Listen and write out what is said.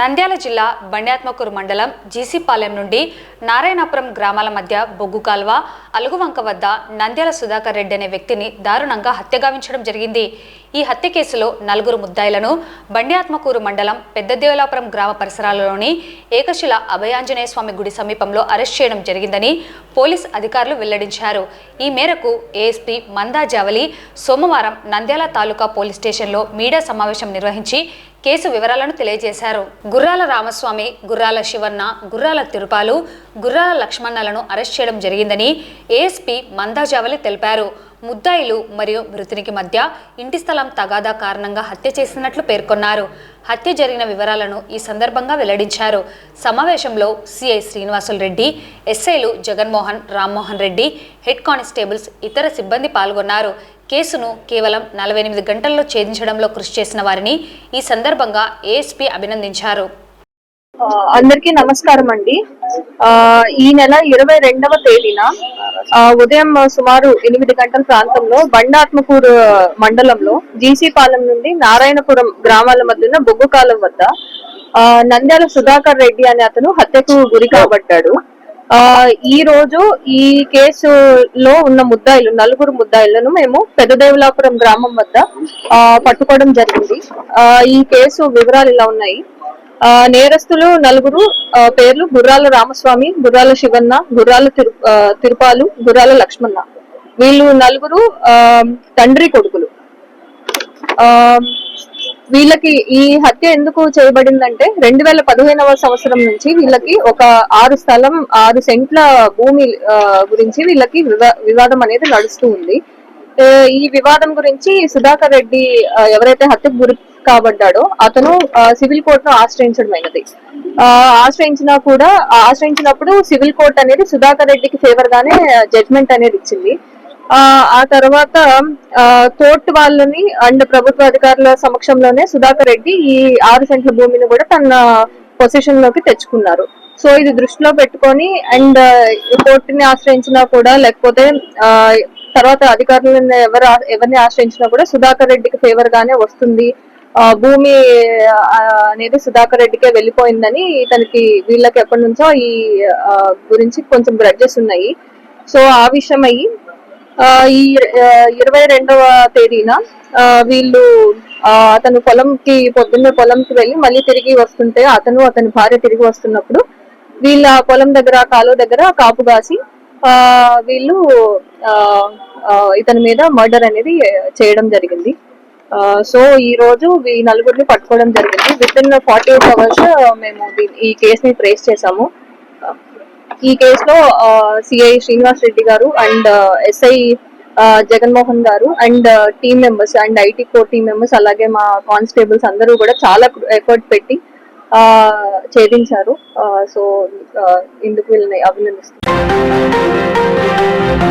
నంద్యాల జిల్లా బండ్యాత్మకూరు మండలం జీసీపాలెం నుండి నారాయణపురం గ్రామాల మధ్య బొగ్గు కాల్వ అలుగువంక వద్ద నంద్యాల సుధాకర్ రెడ్డి అనే వ్యక్తిని దారుణంగా హత్యగావించడం జరిగింది. ఈ హత్య కేసులో 4 ముద్దాయిలను బండ్యాత్మకూరు మండలం పెద్దదేవలాపురం గ్రామ పరిసరాలలోని ఏకశిల అభయాంజనేయ స్వామి గుడి సమీపంలో అరెస్ట్ చేయడం జరిగిందని పోలీస్ అధికారులు వెల్లడించారు. ఈ మేరకు ఏఎస్పీ మందా జావలి సోమవారం నంద్యాల తాలూకా పోలీస్ స్టేషన్లో మీడియా సమావేశం నిర్వహించి కేసు వివరాలను తెలియజేశారు. గుర్రాల రామస్వామి, గుర్రాల శివన్న, గుర్రాల తిరుపాలు, గుర్రాల లక్ష్మణలను అరెస్ట్ చేయడం జరిగిందని ఏఎస్పీ మందా జావలి తెలిపారు. ముద్దాయిలు మరియు మృతునికి మధ్య ఇంటి స్థలం తగాదా కారణంగా హత్య చేసినట్లు పేర్కొన్నారు. హత్య జరిగిన వివరాలను ఈ సందర్భంగా వెల్లడించారు. సమావేశంలో సిఐ శ్రీనివాసులు రెడ్డి, ఎస్ఐలు జగన్మోహన్, రామ్మోహన్ రెడ్డి, హెడ్ కానిస్టేబుల్స్, ఇతర సిబ్బంది పాల్గొన్నారు. కేసును కేవలం 48 గంటల్లో ఛేదించడంలో కృషి చేసిన వారిని ఈ సందర్భంగా ఏఎస్పీ అభినందించారు. అందరికీ నమస్కారం అండి. ఈ నెల 22వ తేదీన ఉదయం సుమారు 8 గంటల ప్రాంతంలో బండాత్మకూరు మండలంలో జీసీపాలెం నుండి నారాయణపురం గ్రామాల మధ్యన బొగ్గు కాలం వద్ద నంద్యాల సుధాకర్ రెడ్డి అనే అతను హత్యకు గురి కాబడ్డాడు. ఈ రోజు ఈ కేసులో ఉన్న ముద్దాయిలు 4 ముద్దాయిలను మేము పెద్దదేవలాపురం గ్రామం వద్ద పట్టుకోవడం జరిగింది. ఈ కేసు వివరాలు ఇలా ఉన్నాయి. నేరస్తులు 4 పేర్లు గుర్రాల రామస్వామి, గుర్రాల శివన్న, గుర్రాల తిరుపాలు, గుర్రాల లక్ష్మణ. వీళ్ళు 4 తండ్రి కొడుకులు. వీళ్ళకి ఈ హత్య ఎందుకు చేయబడిందంటే 2015వ సంవత్సరం నుంచి వీళ్ళకి ఒక 6 సెంట్ల భూమి గురించి వీళ్ళకి వివాదం అనేది నడుస్తూ ఉంది. ఈ వివాదం గురించి సుధాకర్ రెడ్డి ఎవరైతే హత్యకు గురి కాబడ్డాడో అతను సివిల్ కోర్టును ఆశ్రయించడమైనది. ఆశ్రయించినప్పుడు సివిల్ కోర్ట్ అనేది సుధాకర్ రెడ్డికి ఫేవర్ గానే జడ్జ్మెంట్ అనేది ఇచ్చింది. ఆ తర్వాత కోర్టు వాళ్ళని అండ్ ప్రభుత్వ అధికారుల సమక్షంలోనే సుధాకర్ రెడ్డి ఈ 6 సెంట్ల భూమిని కూడా తన పొజిషన్ లోకి తెచ్చుకున్నారు. సో ఇది దృష్టిలో పెట్టుకొని అండ్ కోర్టుని ఆశ్రయించినా కూడా లేకపోతే తర్వాత అధికారులను ఎవరిని ఆశ్రయించినా కూడా సుధాకర్ రెడ్డికి ఫేవర్ గానే వస్తుంది, భూమి అనేది సుధాకర్ రెడ్డికే వెళ్ళిపోయిందని ఇతనికి వీళ్ళకి ఎప్పటి నుంచో ఈ గురించి కొంచెం గ్రడ్జెస్ ఉన్నాయి. సో ఆ విషయం అయ్యి ఈ 22వ తేదీన వీళ్ళు అతను పొద్దున్నే పొలంకి వెళ్ళి మళ్ళీ తిరిగి వస్తుంటే అతని భార్య తిరిగి వస్తున్నప్పుడు వీళ్ళ పొలం దగ్గర కాలువ దగ్గర కాపు కాసి వీళ్ళు ఇతని మీద మర్డర్ అనేది చేయడం జరిగింది. సో ఈ రోజు ఈ 4 పట్టుకోవడం జరిగింది. వితిన్ 48 అవర్స్ మేము ఈ కేసుని ట్రేస్ చేసాము. ఈ కేసులో సిఐ శ్రీనివాస్ రెడ్డి గారు అండ్ ఎస్ఐ జగన్మోహన్ గారు and team members and IT core team members అలాగే మా కానిస్టేబుల్స్ అందరూ కూడా చాలా ఎఫర్ట్ పెట్టి ఛేదించారు. సో ఇందుకు వీళ్ళని అభినందిస్తున్నాను.